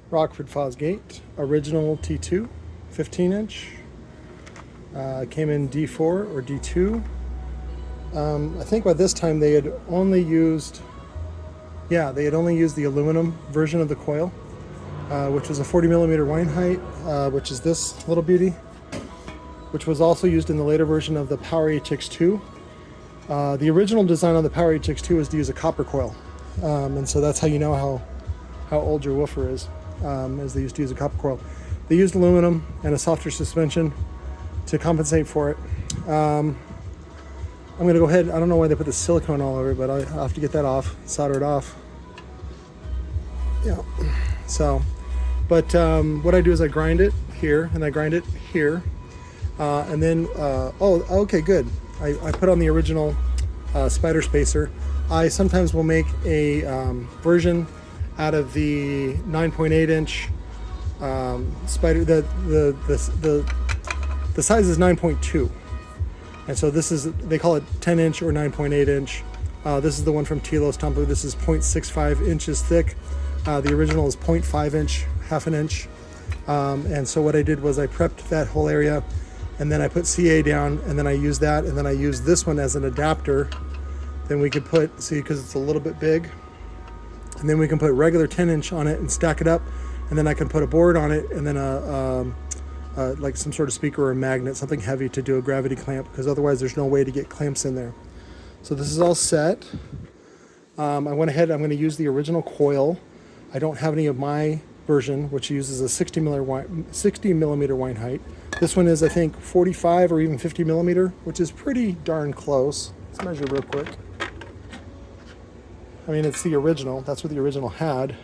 Rockford Fosgate, original T2, 15-inch. Came in D4 or D2. I think by this time they had only used, the aluminum version of the coil, which was a 40mm wind height, which is this little beauty, which was also used in the later version of the Power HX2. The original design on the Power HX2 was to use a copper coil, and so that's how you know how old your woofer is they used to use a copper coil. They used aluminum and a softer suspension to compensate for it. I'm going to go ahead, I don't know why they put the silicone all over it, but I have to get that off, solder it off. Yeah, so, but what I do is I grind it here, and I grind it here, and then, okay, good. I put on the original spider spacer. I sometimes will make a version out of the 9.8-inch spider. The size is 9.2, and so this is, they call it 10-inch or 9.8-inch. This is the one from Telos Tumbler. This is 0.65 inches thick. The original is 0.5 inch, half an inch. And so what I did was I prepped that whole area, and then I put CA down, and then I used that, and then I used this one as an adapter. Then we could put, see, because it's a little bit big, and then we can put regular 10-inch on it and stack it up, and then I can put a board on it, and then like some sort of speaker or a magnet, something heavy to do a gravity clamp, because otherwise there's no way to get clamps in there. So this is all set. I went ahead, I'm going to use the original coil. I don't have any of my version, which uses a 60 millimeter wind height. This one is, I think, 45 or even 50 millimeter, which is pretty darn close. Let's measure real quick. I mean, it's the original. That's what the original had.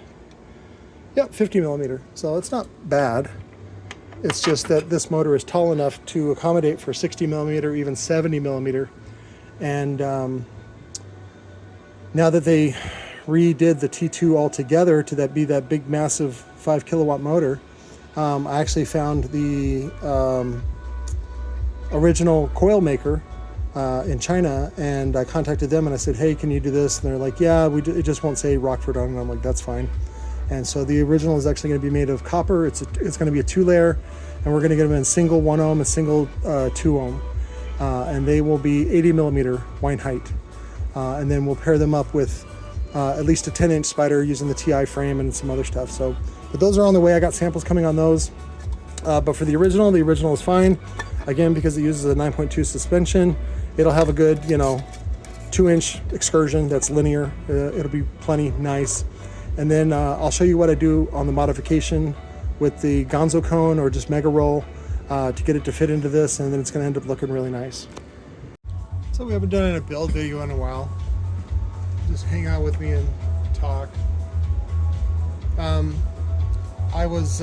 Yep, 50 millimeter. So it's not bad. It's just that this motor is tall enough to accommodate for 60 millimeter, even 70 millimeter. And now that they redid the T2 altogether to be that big, massive 5 kilowatt motor, I actually found the original coil maker in China, and I contacted them and I said, hey, can you do this? And they're like, yeah, it just won't say Rockford on it. And I'm like, that's fine. And so the original is actually going to be made of copper. It's going to be a 2-layer, and we're going to get them in single 1 ohm and single 2 ohm. And they will be 80 millimeter wind height. And then we'll pair them up with at least a 10-inch spider using the TI frame and some other stuff. So, but those are on the way. I got samples coming on those. But for the original is fine. Again, because it uses a 9.2 suspension, it'll have a good, 2-inch excursion that's linear. It'll be plenty nice. And then I'll show you what I do on the modification with the GONZO cone or just Mega Roll to get it to fit into this, and then it's going to end up looking really nice. So we haven't done a build video in a while. Just hang out with me and talk. I was,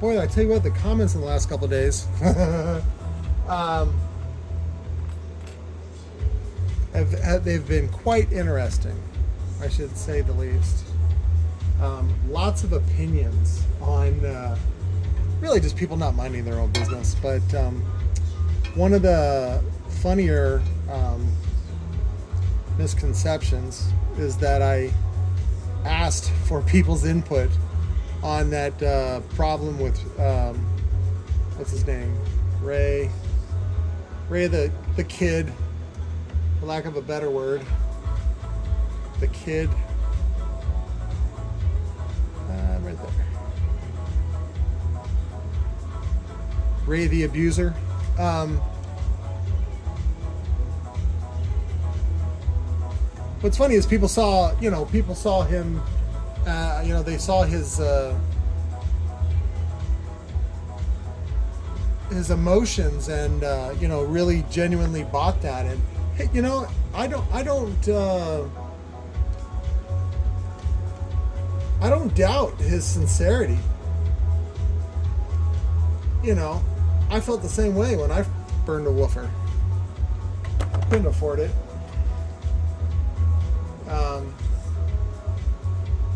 boy, I tell you what, the comments in the last couple of days they've been quite interesting, I should say the least. Lots of opinions on really just people not minding their own business. But one of the funnier misconceptions is that I asked for people's input on that problem with what's his name, Ray the kid, for lack of a better word, the kid. Right there. Ray the abuser. What's funny is people saw him, they saw his emotions and, really genuinely bought that. And, hey, I don't doubt his sincerity. I felt the same way when I burned a woofer. Couldn't afford it.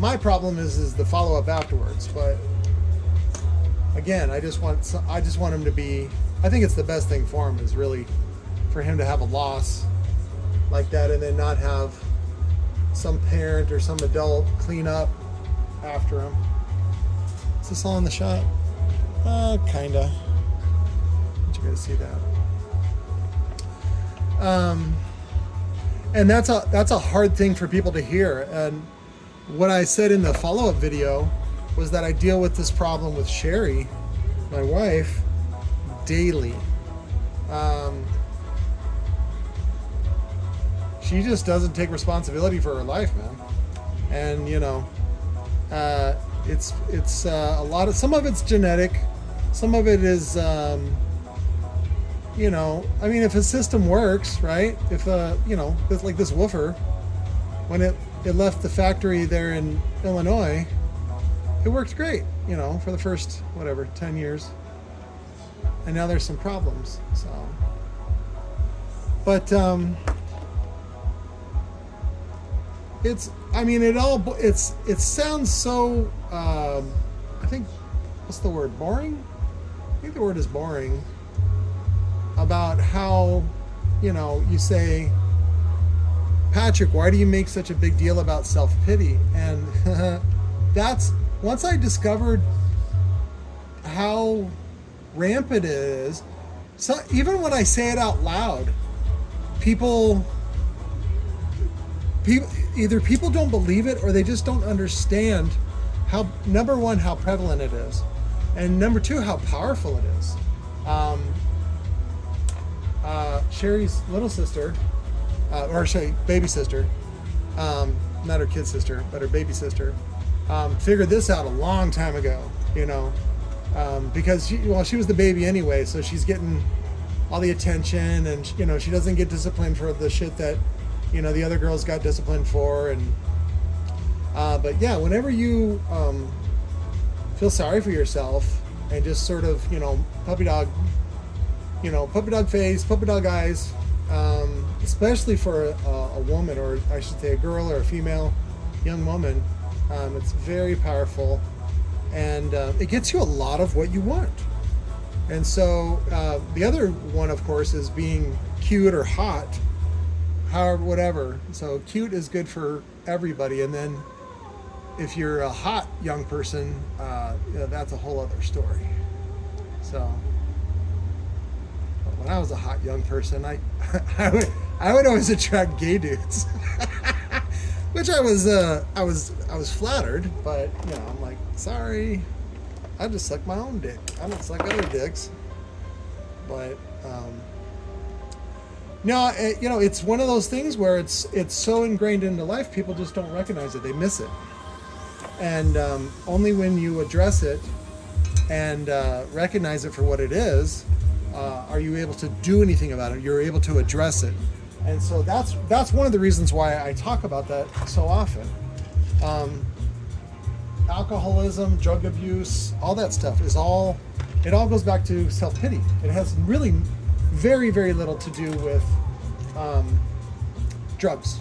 My problem is the follow-up afterwards. But again, I just want him to be. I think it's the best thing for him is really for him to have a loss like that, and then not have some parent or some adult clean up after him. Is this all in the shot? Kinda. But you guys see that? And that's a hard thing for people to hear. And what I said in the follow-up video was that I deal with this problem with Sherry, my wife, daily. She just doesn't take responsibility for her life, man. And you know, it's a lot of, some of it's genetic, some of it is, you know, I mean, if a system works, right? If you know, like this woofer, when it left the factory there in Illinois, it worked great, you know, for the first, whatever, 10 years. And now there's some problems, so. But, it's, I mean, it sounds so, I think, what's the word, boring? I think the word is boring. About how, you know, you say, Patrick, why do you make such a big deal about self-pity? And that's, once I discovered how rampant it is, so even when I say it out loud, people either people don't believe it or they just don't understand how, number one, how prevalent it is, and number two, how powerful it is. Sherry's little sister, or sorry, baby sister, not her kid sister, but her baby sister, figured this out a long time ago, you know, because she was the baby anyway, so she's getting all the attention, and you know, she doesn't get disciplined for the shit that, you know, the other girls got disciplined for. And but yeah, whenever you feel sorry for yourself and just sort of, you know, puppy dog face, puppy dog eyes, especially for a woman, or I should say a girl or a female young woman, it's very powerful, and it gets you a lot of what you want. And so the other one, of course, is being cute or hot, however, whatever. So cute is good for everybody, and then if you're a hot young person, you know, that's a whole other story. So when I was a hot young person, I would always attract gay dudes, which I was flattered, but you know, I'm like, sorry, I just suck my own dick. I don't suck other dicks. But no, you know, it's one of those things where it's so ingrained into life, people just don't recognize it. They miss it, and only when you address it and recognize it for what it is, are you able to do anything about it. You're able to address it. And so that's one of the reasons why I talk about that so often. Alcoholism, drug abuse, all that stuff it all goes back to self-pity. It has really very, very little to do with drugs,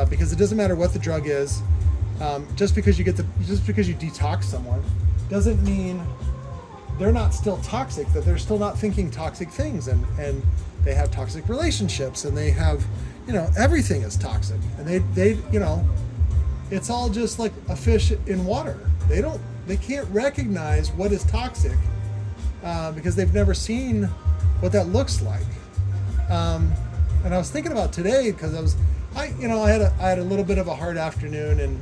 because it doesn't matter what the drug is. Just because you detox someone doesn't mean they're not still toxic, that they're still not thinking toxic things, and they have toxic relationships, and they have, you know, everything is toxic, and they you know, it's all just like a fish in water. They can't recognize what is toxic, because they've never seen what that looks like. And I was thinking about today, because I had a little bit of a hard afternoon, and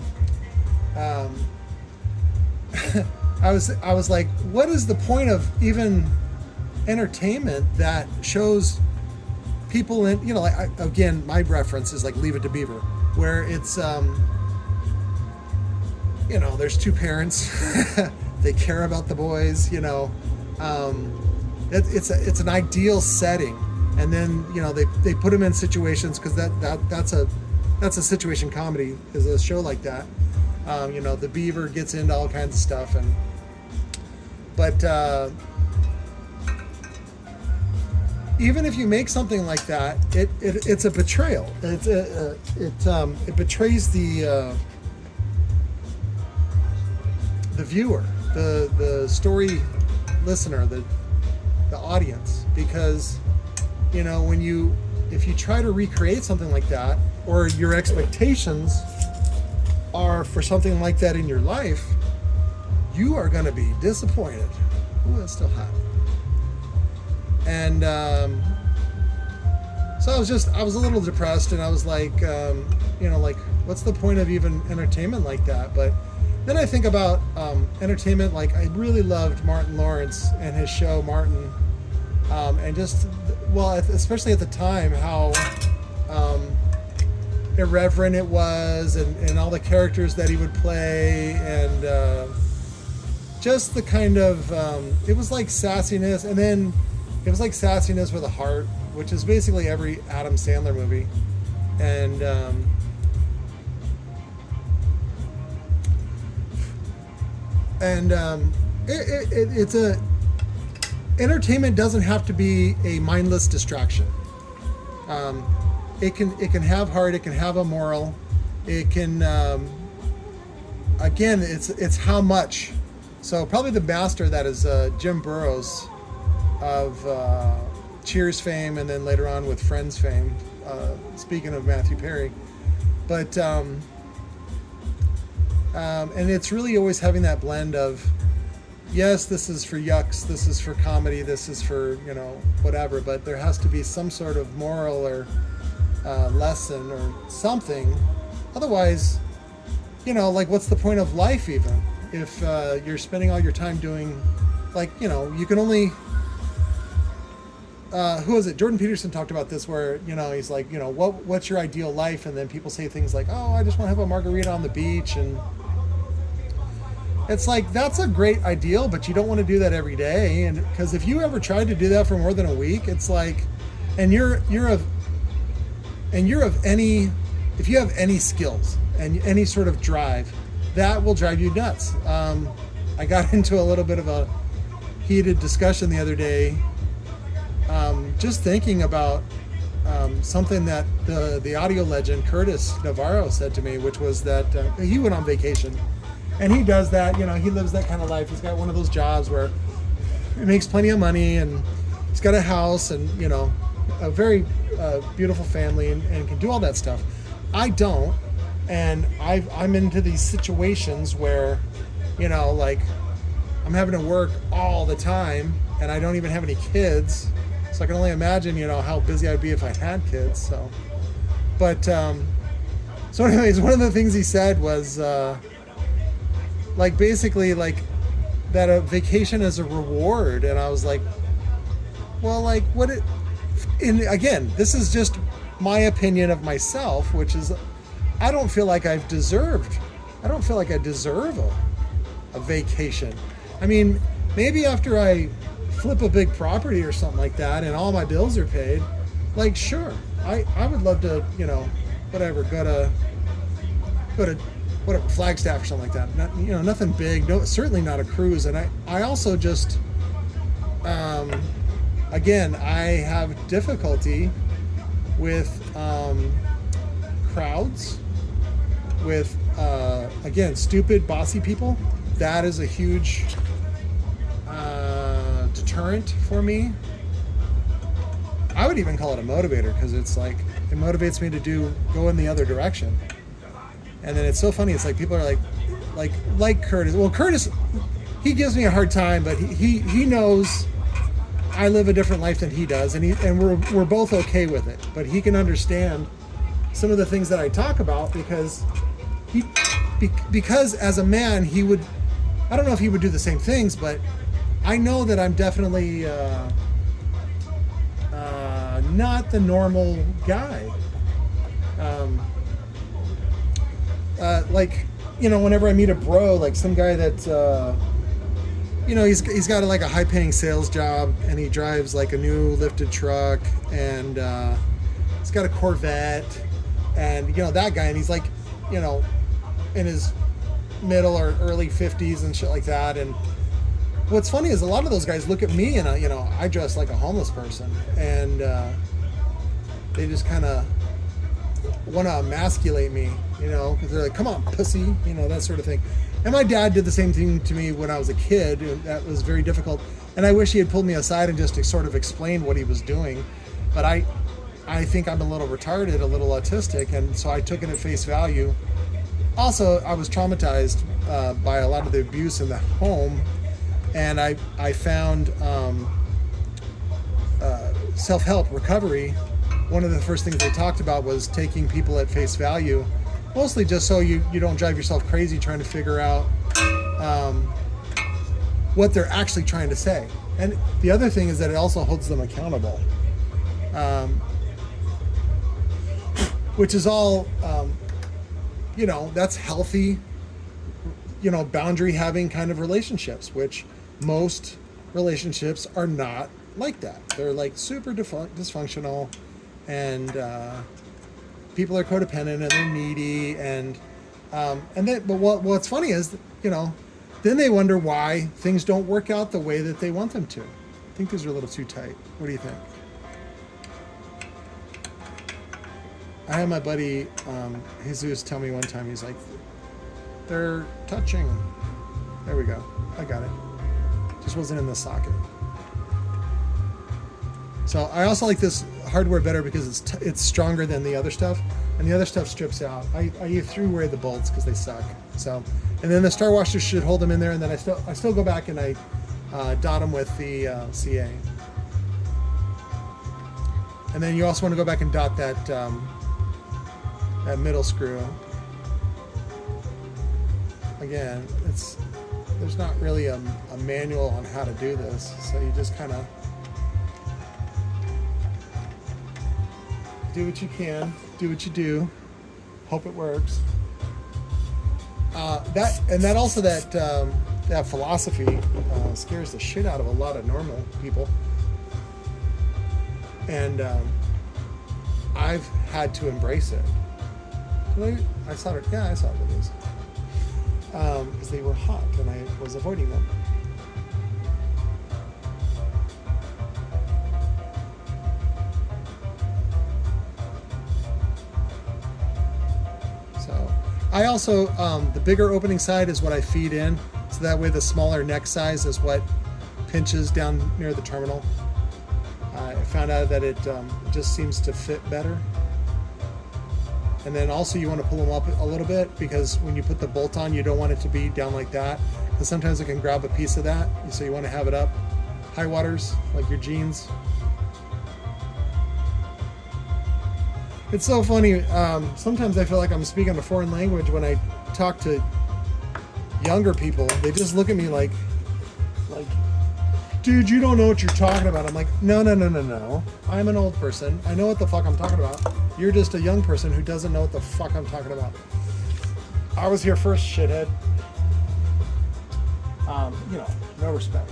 I was like, what is the point of even entertainment that shows people in, you know, like, again, my reference is like Leave It to Beaver, where it's, you know, there's two parents, they care about the boys, you know, it's an ideal setting, and then, you know, they put them in situations, because that's a situation comedy, is a show like that. You know, the beaver gets into all kinds of stuff, but even if you make something like that, it's a betrayal. It betrays the viewer, the story listener, the audience, because, you know, if you try to recreate something like that, or your expectations are for something like that in your life, you are going to be disappointed. Ooh, it's still hot. And so I was a little depressed, and I was like, like, what's the point of even entertainment like that? But then I think about entertainment. Like, I really loved Martin Lawrence and his show Martin, and just, well, especially at the time, how irreverent it was, and all the characters that he would play, and just the kind of it was like sassiness, and then it was like sassiness with a heart, which is basically every Adam Sandler movie. And it's a entertainment doesn't have to be a mindless distraction. It can have heart, it can have a moral, it can again, it's how much. So probably the master that is Jim Burrows of Cheers fame, and then later on with Friends fame, speaking of Matthew Perry. But and it's really always having that blend of, yes, this is for yucks, this is for comedy, this is for, whatever, but there has to be some sort of moral or lesson or something. Otherwise, like, what's the point of life even if you're spending all your time doing, like, you can only who was it? Jordan Peterson talked about this, where, he's like, what's your ideal life? And then people say things like, oh, I just want to have a margarita on the beach. And it's like, that's a great ideal, but you don't want to do that every day. And because if you ever tried to do that for more than a week, it's like, if you have any skills and any sort of drive, that will drive you nuts. I got into a little bit of a heated discussion the other day, just thinking about something that the audio legend Curtis Navarro said to me, which was that he went on vacation, and he does that, he lives that kind of life. He's got one of those jobs where he makes plenty of money, and he's got a house, and a very beautiful family, and can do all that stuff. I don't, and I'm into these situations where, like, I'm having to work all the time, and I don't even have any kids. So I can only imagine, how busy I'd be if I had kids. So, but, so anyways, one of the things he said was, like, basically, like, that a vacation is a reward. And I was like, well, like, again, this is just my opinion of myself, which is, I don't feel like I deserve a vacation. I mean, maybe after I flip a big property or something like that and all my bills are paid, like, sure, I would love to, whatever, go to whatever, Flagstaff or something like that. Not, nothing big, certainly not a cruise. And I also just, again, I have difficulty with crowds, with, again, stupid, bossy people. That is a huge deterrent for me. I would even call it a motivator, because it's like, it motivates me to go in the other direction. And then it's so funny, it's like people are like Curtis. Well, Curtis, he gives me a hard time, but he knows I live a different life than he does, and we're both okay with it. But he can understand some of the things that I talk about, because because as a man, he would, I don't know if he would do the same things, but I know that I'm definitely not the normal guy. Like, whenever I meet a bro, like some guy that, he's got like a high-paying sales job, and he drives like a new lifted truck, and he's got a Corvette, and that guy, and he's like, in his middle or early 50s and shit like that. And what's funny is a lot of those guys look at me, and I dress like a homeless person, and they just kind of want to emasculate me, because they're like, come on, pussy, that sort of thing. And my dad did the same thing to me when I was a kid. That was very difficult, and I wish he had pulled me aside and just to sort of explain what he was doing. But I think I'm a little retarded, a little autistic, and so I took it at face value. Also, I was traumatized by a lot of the abuse in the home, and I found self-help recovery. One of the first things they talked about was taking people at face value, mostly just so you don't drive yourself crazy trying to figure out what they're actually trying to say. And the other thing is that it also holds them accountable, which is all, that's healthy, boundary having kind of relationships, which most relationships are not like that. They're like super dysfunctional, and people are codependent and they're needy, but what's funny is, then they wonder why things don't work out the way that they want them to. I think these are a little too tight. What do you think? I had my buddy Jesus tell me one time, he's like, they're touching. There we go. I got it. Just wasn't in the socket. So I also like this hardware better because it's stronger than the other stuff, and the other stuff strips out. I threw away the bolts because they suck. So, and then the star washers should hold them in there, and then I still go back and I dot them with the CA. And then you also want to go back and dot that that middle screw. Again, there's not really a manual on how to do this, so you just kind of do what you can, do what you do, hope it works. That philosophy scares the shit out of a lot of normal people, and I've had to embrace it. I saw it. Yeah, I saw videos because they were hot and I was avoiding them. I also, the bigger opening side is what I feed in, so that way the smaller neck size is what pinches down near the terminal. I found out that it just seems to fit better. And then also you want to pull them up a little bit, because when you put the bolt on, you don't want it to be down like that, because sometimes it can grab a piece of that, so you want to have it up. High waters, like your jeans. It's so funny, sometimes I feel like I'm speaking a foreign language when I talk to younger people. They just look at me like, dude, you don't know what you're talking about. I'm like, no. I'm an old person. I know what the fuck I'm talking about. You're just a young person who doesn't know what the fuck I'm talking about. I was here first, shithead. No respect.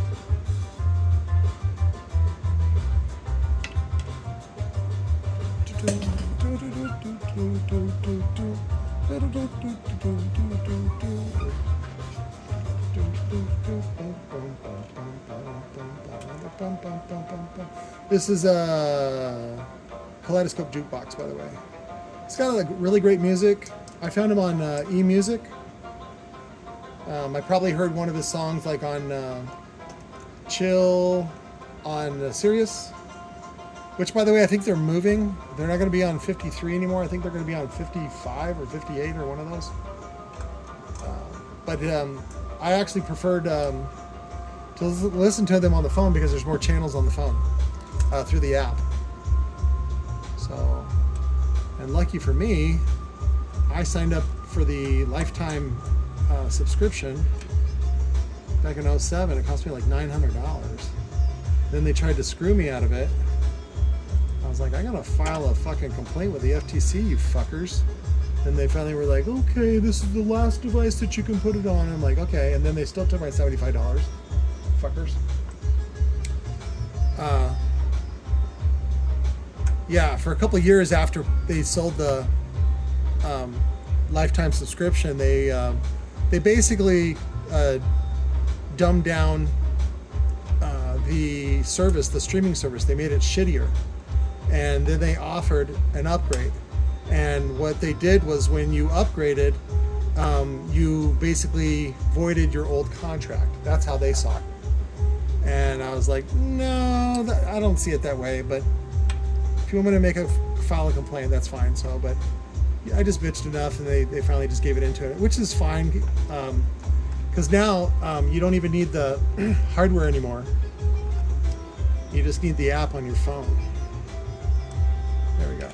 This is a Kaleidoscope jukebox, by the way. It's got like really great music. I found him on eMusic. I probably heard one of his songs like on Chill on Sirius, which, by the way, I think they're moving. They're not going to be on 53 anymore. I think they're going to be on 55 or 58 or one of those. But I actually preferred to listen to them on the phone because there's more channels on the phone through the app. So, and lucky for me, I signed up for the lifetime subscription back in 2007. It cost me like $900. Then they tried to screw me out of it. I was like, I gotta file a fucking complaint with the FTC, you fuckers. And they finally were like, okay, this is the last device that you can put it on. I'm like, okay. And then they still took my $75. Fuckers. Yeah, for a couple of years after they sold the lifetime subscription, they basically dumbed down the service, the streaming service. They made it shittier. And then they offered an upgrade. And what they did was, when you upgraded, you basically voided your old contract. That's how they saw it. And I was like, no, I don't see it that way. But if you want me to file a complaint, that's fine. So, but I just bitched enough, and they finally just gave it into it, which is fine. Because now you don't even need the hardware anymore. You just need the app on your phone. There we go.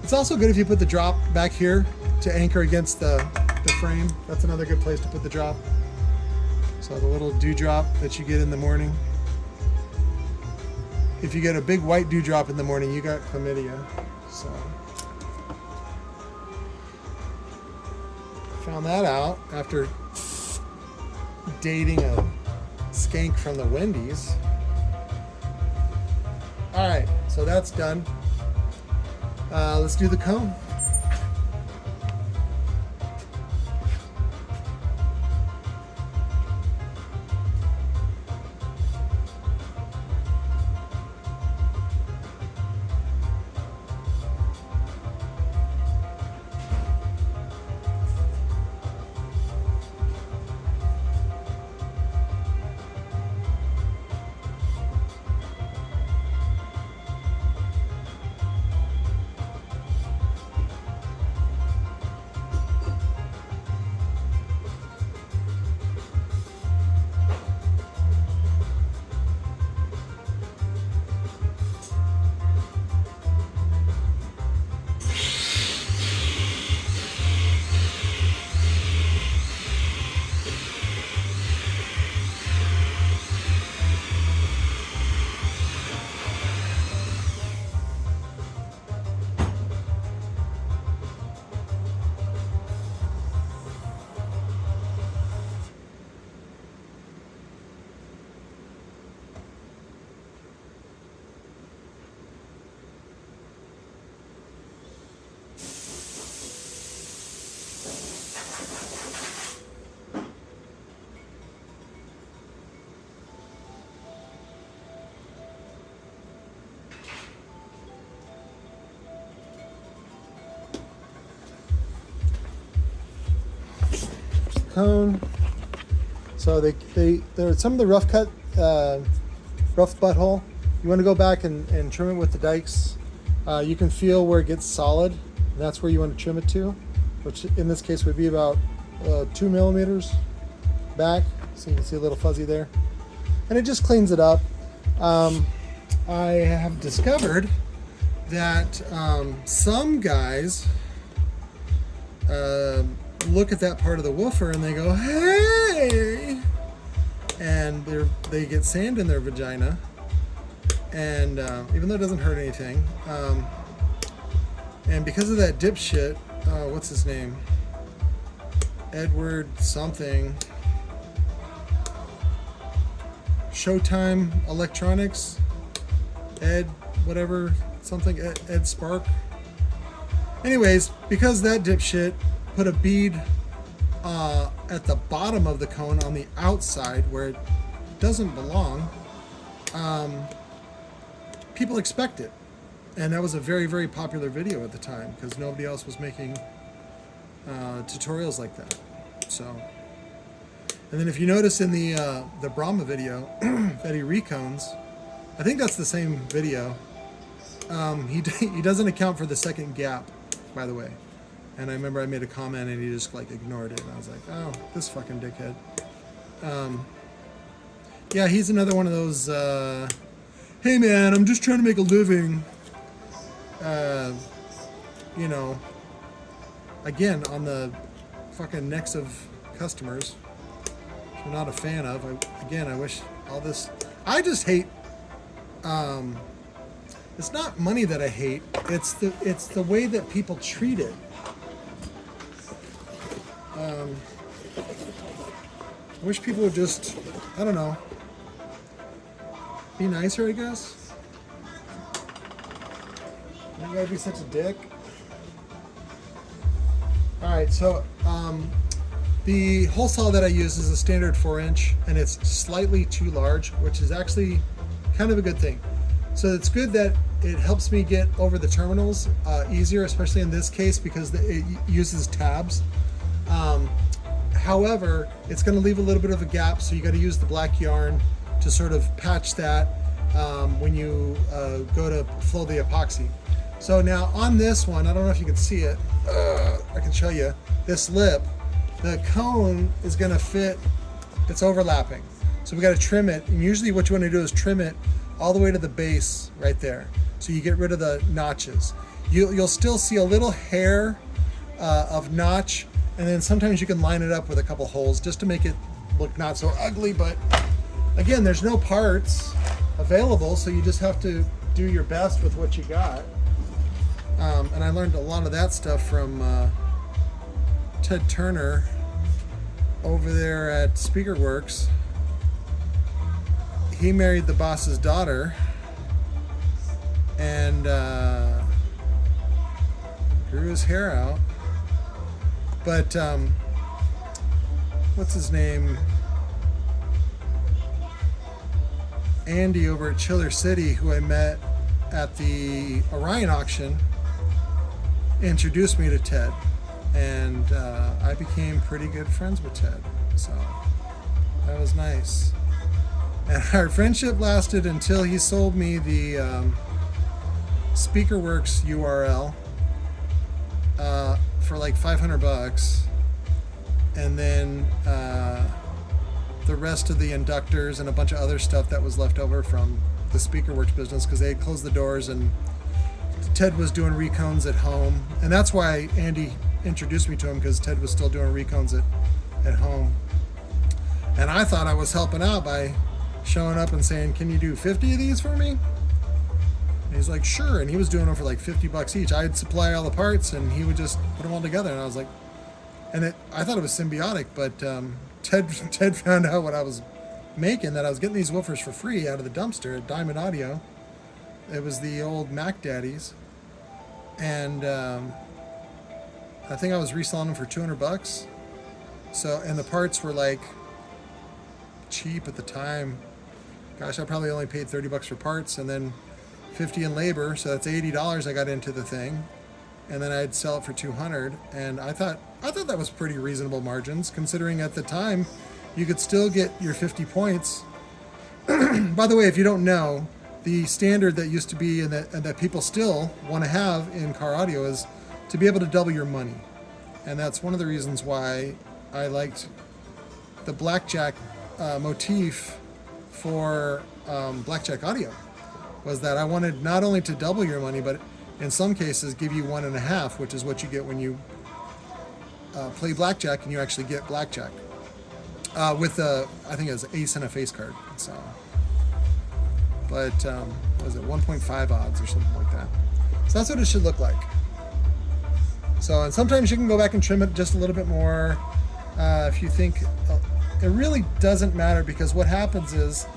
It's also good if you put the drop back here to anchor against the frame. That's another good place to put the drop. So the little dewdrop that you get in the morning. If you get a big white dewdrop in the morning, you got chlamydia. So found that out after dating a skank from the Wendy's. All right, so that's done. Let's do the cone. Cone. So there some of the rough butthole. You want to go back and trim it with the dikes. You can feel where it gets solid. And that's where you want to trim it to, which in this case would be about 2 millimeters back. So you can see a little fuzzy there, and it just cleans it up. I have discovered that some guys look at that part of the woofer and they go, hey, and they get sand in their vagina, and even though it doesn't hurt anything, and because of that dipshit, what's his name, Edward something, Showtime Electronics, Ed whatever something, Ed Spark. Anyways, because that dipshit put a bead at the bottom of the cone on the outside where it doesn't belong, people expect it. And that was a very, very popular video at the time because nobody else was making tutorials like that. So, and then if you notice in the Brahma video that he recones, I think that's the same video. He doesn't account for the second gap, by the way. And I remember I made a comment and he just like ignored it. And I was like, oh, this fucking dickhead. Yeah, he's another one of those, hey man, I'm just trying to make a living. You know, again, on the fucking necks of customers, which I'm not a fan of. I wish all this, I just hate, it's not money that I hate, it's the way that people treat it. I wish people would just, I don't know, be nicer, I guess. You gotta be such a dick. Alright, so the hole saw that I use is a standard 4-inch, and it's slightly too large, which is actually kind of a good thing. So it's good that it helps me get over the terminals easier, especially in this case because it uses tabs. However, it's going to leave a little bit of a gap, so you got to use the black yarn to sort of patch that when you go to flow the epoxy. So now on this one, I don't know if you can see it. I can show you this lip. The cone is going to fit. It's overlapping, so we got to trim it. And usually, what you want to do is trim it all the way to the base right there, so you get rid of the notches. You'll still see a little hair of notch, and then sometimes you can line it up with a couple holes just to make it look not so ugly. But again, there's no parts available, so you just have to do your best with what you got. And I learned a lot of that stuff from Ted Turner over there at Speakerworks. He married the boss's daughter, and grew his hair out. But what's his name? Andy over at Chiller City, who I met at the Orion auction, introduced me to Ted, and I became pretty good friends with Ted, so that was nice. And our friendship lasted until he sold me the Speakerworks URL for like $500, and then the rest of the inductors and a bunch of other stuff that was left over from the Speakerworks business, because they had closed the doors and Ted was doing recones at home. And that's why Andy introduced me to him, because Ted was still doing recones at home. And I thought I was helping out by showing up and saying, can you do 50 of these for me? And he's like, sure. And he was doing them for like $50 each. I'd supply all the parts and he would just put them all together. And I was like, I thought it was symbiotic, but Ted found out what I was making, that I was getting these woofers for free out of the dumpster at Diamond Audio. It was the old Mac Daddies, and I think I was reselling them for $200. So, and the parts were like cheap at the time. Gosh, I probably only paid $30 for parts, and then $50 in labor, so that's $80 I got into the thing, and then I'd sell it for $200. And I thought that was pretty reasonable margins, considering at the time you could still get your 50 points. By the way, if you don't know, the standard that used to be and that people still want to have in car audio is to be able to double your money. And that's one of the reasons why I liked the blackjack motif for blackjack audio, was that I wanted not only to double your money, but in some cases give you 1.5, which is what you get when you play blackjack and you actually get blackjack with I think it was ace and a face card. So, but what is it, 1.5 odds or something like that. So that's what it should look like. So, and sometimes you can go back and trim it just a little bit more if you think. It really doesn't matter, because what happens is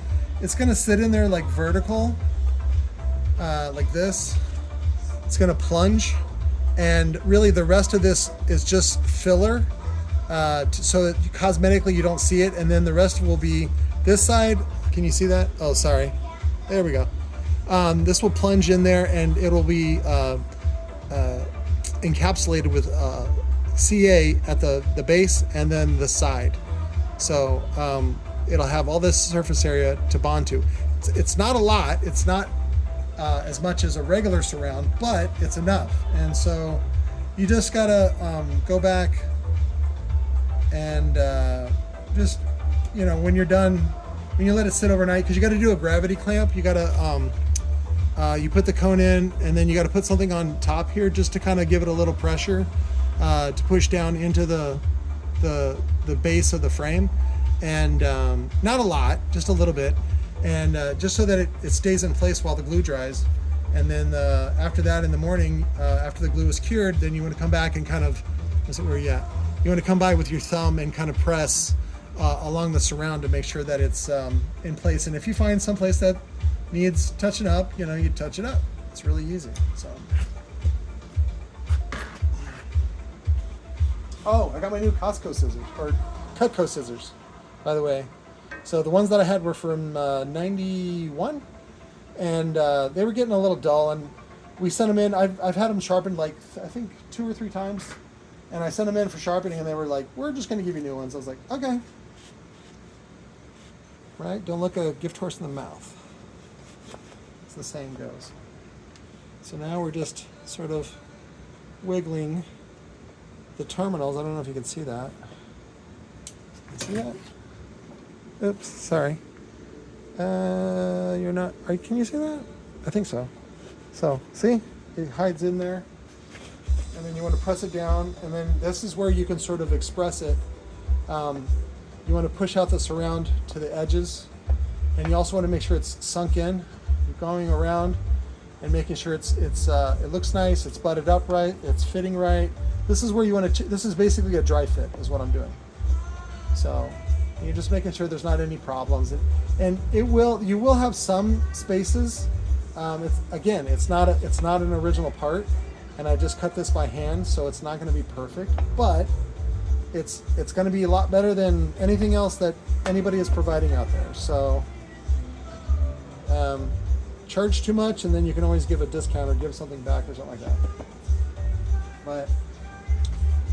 it's going to sit in there like vertical, like this. It's going to plunge, and really the rest of this is just filler, so that cosmetically you don't see it, and then the rest will be this side. Can you see that? Oh, sorry. There we go. This will plunge in there, and it'll be encapsulated with CA at the base and then the side. So it'll have all this surface area to bond to. It's not a lot. It's not as much as a regular surround, but it's enough. And so you just gotta go back and just, when you're done, when you let it sit overnight, because you got to do a gravity clamp. You got to you put the cone in, and then you got to put something on top here just to kind of give it a little pressure to push down into the base of the frame, and not a lot, just a little bit, and just so that it stays in place while the glue dries. And then after that, in the morning, after the glue is cured, then you want to come back and kind of, where you at? You want to come by with your thumb and kind of press along the surround to make sure that it's in place. And if you find someplace that needs touching up, you touch it up. It's really easy. So. Oh, I got my new Costco scissors, or Cutco scissors, by the way. So the ones that I had were from 91, and they were getting a little dull, and we sent them in. I've had them sharpened like, I think 2 or 3 times, and I sent them in for sharpening, and they were like, we're just going to give you new ones. I was like, okay. Right? Don't look a gift horse in the mouth, as the saying goes. So now we're just sort of wiggling the terminals. I don't know if you can see that. Can you see that? Oops, sorry. You're not, can you see that? I think so. So, see? It hides in there. And then you want to press it down, and then this is where you can sort of express it. You want to push out the surround to the edges, and you also want to make sure it's sunk in. You're going around and making sure it looks nice, it's butted up right, it's fitting right. This is where you want to, this is basically a dry fit is what I'm doing. So you're just making sure there's not any problems. And you will have some spaces. It's not an original part, and I just cut this by hand, so it's not going to be perfect, but it's going to be a lot better than anything else that anybody is providing out there. So charge too much, and then you can always give a discount or give something back or something like that.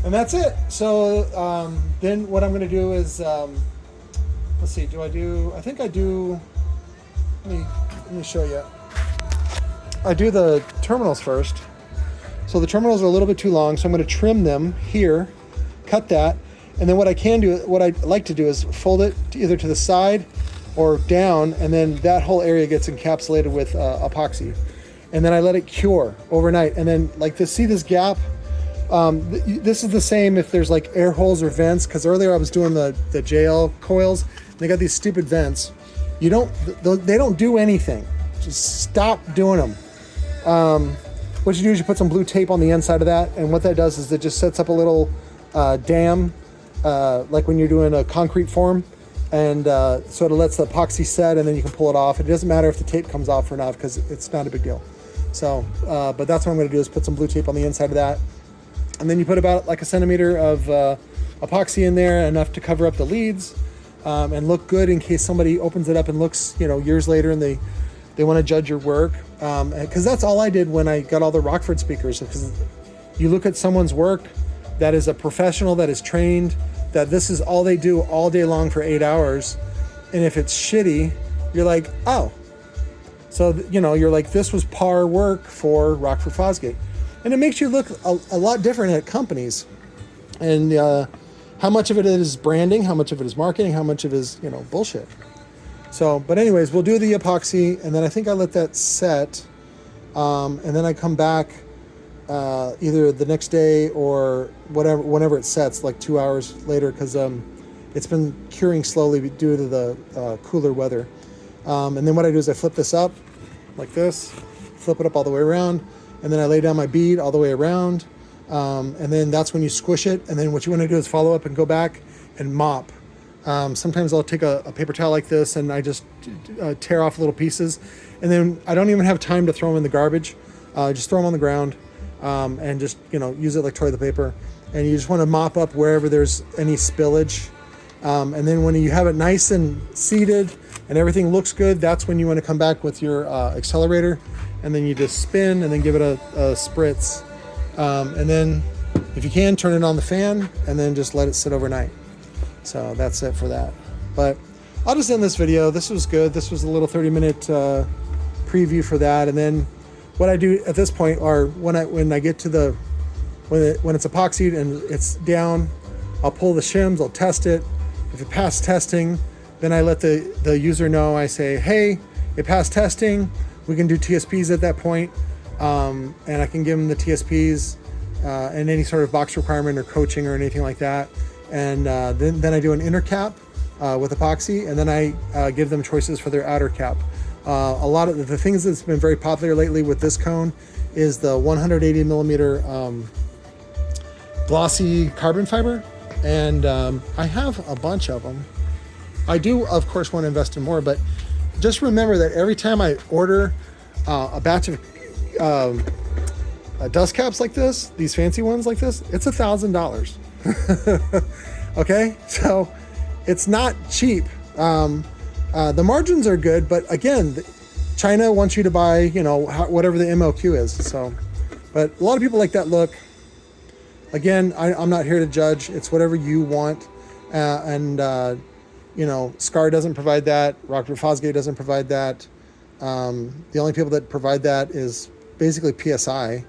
And that's it. So then what I'm going to do is, let's see, let me show you. I do the terminals first. So the terminals are a little bit too long, so I'm going to trim them here, cut that, and then what I like to do is fold it either to the side or down, and then that whole area gets encapsulated with epoxy. And then I let it cure overnight, and then like this, see this gap? This is the same if there's like air holes or vents, because earlier I was doing the JL coils, and they got these stupid vents. They don't do anything. Just stop doing them. What you do is you put some blue tape on the inside of that, and what that does is it just sets up a little dam, like when you're doing a concrete form, and so it lets the epoxy set, and then you can pull it off. It doesn't matter if the tape comes off or not, because it's not a big deal. So, but that's what I'm going to do is put some blue tape on the inside of that, and then you put about like a centimeter of epoxy in there, enough to cover up the leads, and look good in case somebody opens it up and looks, years later, and they want to judge your work. Because that's all I did when I got all the Rockford speakers. Because you look at someone's work that is a professional, that is trained, that this is all they do all day long for 8 hours, and if it's shitty, you're like, oh. So, you're like, this was par work for Rockford Fosgate. And it makes you look a lot different at companies. And how much of it is branding, how much of it is marketing, how much of it is, bullshit. So, but anyways, we'll do the epoxy, and then I think I let that set, and then I come back either the next day or whenever it sets, like 2 hours later, because it's been curing slowly due to the cooler weather. And then what I do is I flip this up like this, flip it up all the way around, and then I lay down my bead all the way around, and then that's when you squish it, and then what you want to do is follow up and go back and mop. Sometimes I'll take a paper towel like this, and I just tear off little pieces, and then I don't even have time to throw them in the garbage. Just throw them on the ground, and just use it like toilet paper, and you just want to mop up wherever there's any spillage, and then when you have it nice and seated and everything looks good, that's when you want to come back with your accelerator, and then you just spin and then give it a spritz, and then if you can, turn it on the fan and then just let it sit overnight. So that's it for that. But I'll just end this video. This was good. This was a little 30-minute preview for that. And then what I do at this point, or when I get to when it's epoxied and it's down, I'll pull the shims, I'll test it. If it passed testing, then I let the user know. I say, hey, it passed testing. We can do TSPs at that point, and I can give them the TSPs and any sort of box requirement or coaching or anything like that. And then I do an inner cap with epoxy, and then I give them choices for their outer cap. A lot of the things that's been very popular lately with this cone is the 180 millimeter glossy carbon fiber, and I have a bunch of them. I do, of course, want to invest in more, but just remember that every time I order a batch of dust caps like this, these fancy ones like this, it's $1,000. Okay, so it's not cheap. The margins are good, but again, China wants you to buy, whatever the MOQ is. So, but a lot of people like that look. Again, I'm not here to judge. It's whatever you want, and Scar doesn't provide that. Rockford Fosgate doesn't provide that. The only people that provide that is basically PSI.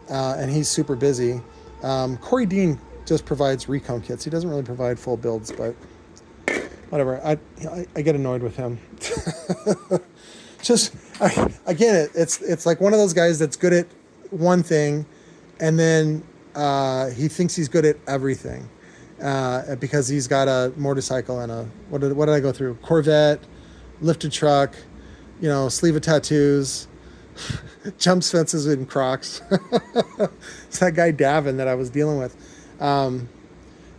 and he's super busy. Corey Dean just provides recone kits. He doesn't really provide full builds, but whatever. I get annoyed with him. I get it. It's like one of those guys that's good at one thing, and then he thinks he's good at everything because he's got a motorcycle and what did I go through? Corvette, lifted truck, sleeve of tattoos, jumps fences in Crocs. It's that guy Davin that I was dealing with.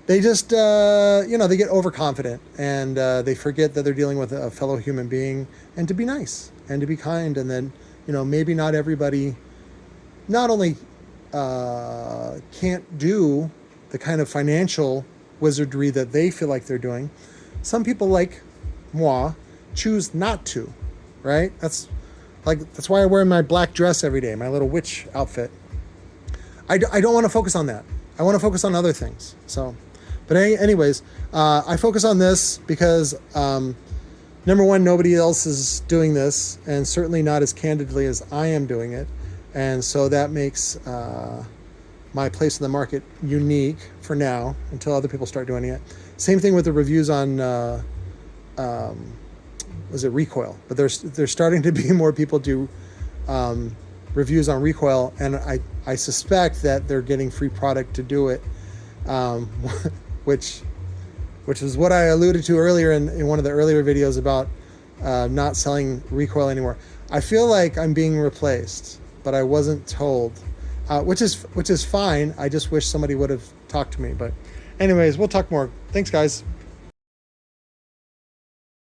They just, they get overconfident and they forget that they're dealing with a fellow human being, and to be nice and to be kind. And then, maybe not everybody not only can't do the kind of financial wizardry that they feel like they're doing. Some people, like moi, choose not to, right? That's why I wear my black dress every day, my little witch outfit. I don't want to focus on that. I want to focus on other things. So, but anyways, I focus on this because, number one, nobody else is doing this, and certainly not as candidly as I am doing it. And so that makes my place in the market unique for now until other people start doing it. Same thing with the reviews on, was it Recoil? But there's starting to be more people do reviews on Recoil, and I suspect that they're getting free product to do it, which is what I alluded to earlier in one of the earlier videos about not selling Recoil anymore. I feel like I'm being replaced, but I wasn't told, which is fine. I just wish somebody would have talked to me. But anyways, we'll talk more. Thanks, guys.